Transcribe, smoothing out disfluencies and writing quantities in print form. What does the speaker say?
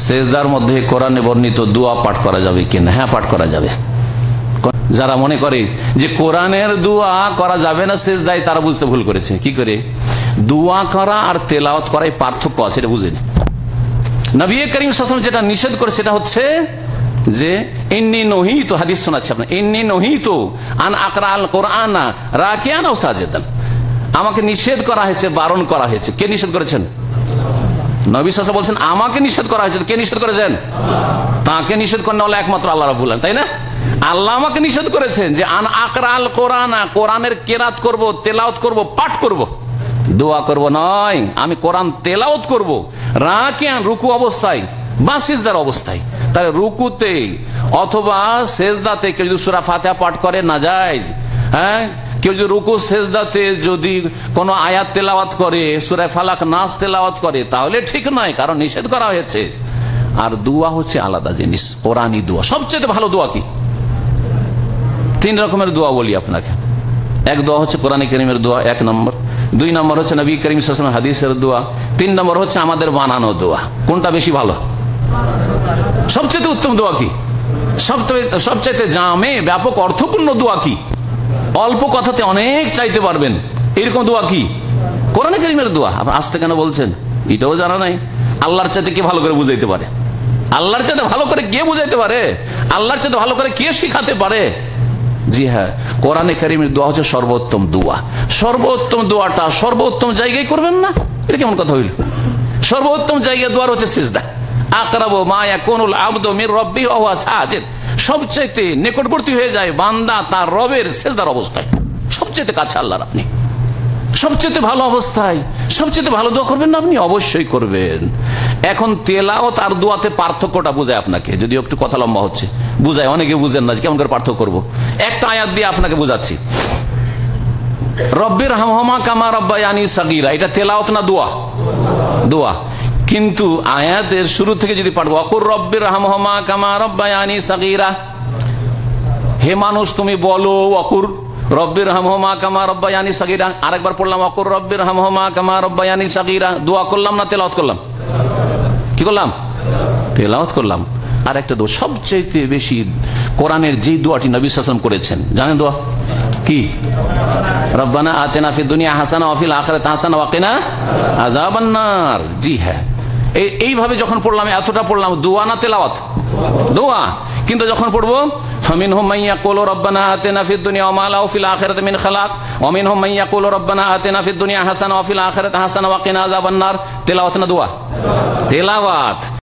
সেজদার মধ্যে কোরআনে বর্ণিত দোয়া পাঠ করা যাবে কিনা? হ্যাঁ, পাঠ করা যাবে। যারা মনে করে যে কোরআনের দোয়া করা যাবে না সেজদায়, তারা বুঝতে ভুল করেছে। কি করে? দোয়া করা আর তেলাওয়াত করায় পার্থক্য আছে, এটা বুঝেনি। নবী করিম সাল্লাল্লাহু আলাইহি ওয়াসাল্লাম যেটা নিষেধ করে সেটা হচ্ছে যে ইন্নী নহিতু, হাদিস শোনাচ্ছি আপনার, ইন্নী নহিতু আন আকরা আল কোরআনা রাকিয়ান আও সাজিদান। আমাকে নিষেধ করা হয়েছে, বারণ করা হয়েছে। কে নিষেধ করেছেন? নবী সাল্লাল্লাহু আলাইহি ওয়াসাল্লাম বলছেন আমাকে নিষেধ করা হয়েছে। কে নিষেধ করেছেন? তাকে নিষেধ করেন হলো একমাত্র আল্লাহ রাব্বুল আলামিন, তাই না? আল্লাহ আমাকে নিষেধ করেছেন যে আন আকরা আল কোরআনা, কোরআনের কেরাত করব, তেলাওয়াত করব, পাঠ করব, দোয়া করব নয়। আমি কোরআন তেলাওয়াত করব রাকিয়ান, রুকু অবস্থায় বা সিজদার অবস্থায়। তাহলে রুকুতে অথবা সেজদাতে কেউ যদি সূরা ফাতিহা পাঠ করে নাজায়েজ, হ্যাঁ, কেউ যদি রুকু সেজদাতে যদি কোনো আয়াত তেলাওয়াত করে, সূরা ফালাক নাস তেলাওয়াত করে, তাহলে ঠিক নয়, কারণ নিষেধ করা হয়েছে। আর দোয়া হচ্ছে আলাদা জিনিস, কোরআনী দোয়া। সবচেয়ে ভালো দোয়া কি? 3 রকমের দোয়া বলি আপনাকে। এক দোয়া হচ্ছে কোরআন কারীমের দোয়া, 1 নম্বর। 2 নম্বর হচ্ছে নবী করিম সাল্লাল্লাহু আলাইহি ওয়াসাল্লাম হাদিসের দোয়া। 3 নম্বর হচ্ছে আমাদের বানানো দোয়া। কোনটা বেশি ভালো? সবচেয়ে উত্তম দোয়া কি? সবচেয়ে জামে, ব্যাপক, অর্থপূর্ণ দোয়া কি? অল্প কথাতে অনেক চাইতে পারবেন, এরকম দোয়া কি? কোরআন কারীমের দোয়া। আপনি আসতে কেন বলছেন? এটাও জানা নাই। আল্লাহর চাইতে কে ভালো করে বুঝাইতে পারে? আল্লাহর চাইতে ভালো করে কে বুঝাইতে পারে? আল্লাহর চাইতে ভালো করে কে শিখাতে পারে? জি হ্যাঁ, কোরআনে কারীমের দোয়া হচ্ছে সর্বোত্তম দোয়া। সর্বোত্তম দোয়াটা সর্বোত্তম জায়গায় করবেন না, এটা কেমন কথা হইল? সর্বোত্তম জায়গায় দোয়া হচ্ছে সিজদা। আকরাবু মা ইয়াকুনুল আবদু মির রাব্বিহি ওয়া হুয়া সাজিদ। সবচেয়ে নিকটবর্তী হয়ে যায় বান্দা তার রবের সিজদার অবস্থায়। সবচেয়ে কাছে আল্লাহর আপনি, সবচেয়ে ভালো অবস্থায় সবচেয়ে ভালো দোয়া করবেন না আপনি? অবশ্যই করবেন। এখন তেলাওয়াত আর দোয়াতে পার্থক্যটা বুঝায় আপনাকে, যদিও একটু কথা লম্বা হচ্ছে, বুঝায়। অনেকে বুঝেন না কেমন করে পার্থক্য করব। একটা আয়াত দিয়ে আপনাকে বুঝাচ্ছি। রব্বির হামহুমা কামা রাব্বায়ানি সাগীরা, এটা তেলাওয়াত না দোয়া? দোয়া। কিন্তু আয়াতের শুরু থেকে যদি পাঠ, ওয়াকুর রব্বির হামহুমা কামা রাব্বায়ানি সাগীরা, হে মানুষ তুমি বলো ওয়াকুর রব্বির হামহুমা কামা রাব্বায়ানি সাগীরা। আরেকবার পড়লাম ওয়াকুর রব্বির হামহুমা কামা রাব্বায়ানি সাগীরা। দোয়া করলাম না তেলাওয়াত করলাম? কি করলাম? তেলাওয়াত করলাম। আর একটা দোয়া সবচেয়ে বেশি কোরআনের যে দোয়াটি নবী সাল্লাল্লাহু আলাইহি ওয়াসাল্লাম করেছেন, জানেন দোয়া কি? রব্বানা আতিনা ফিদ দুনিয়া হাসানা ওয়া ফিল আখিরাতি হাসানা ওয়া কিনা আযাবান নার। জি হ্যাঁ, এইভাবে যখন পড়লাম, এতটা পড়লাম, দোয়া না তেলাওয়াত? দোয়া। কিন্তু যখন পড়বো ফামিনহুম মান ইয়াকুলু রব্বানা আতিনা ফিদ দুনিয়া ওয়া মা লাহু ফিল আখিরাতি মিন খালাক ওয়া মিনহুম মান ইয়াকুলু রব্বানা আতিনা ফিদ দুনিয়া হাসানা ওয়া ফিল আখিরাতি হাসানা ওয়া কিনা আযাবান নার। তেলাওয়াত না দোয়া? তেলাওয়াত।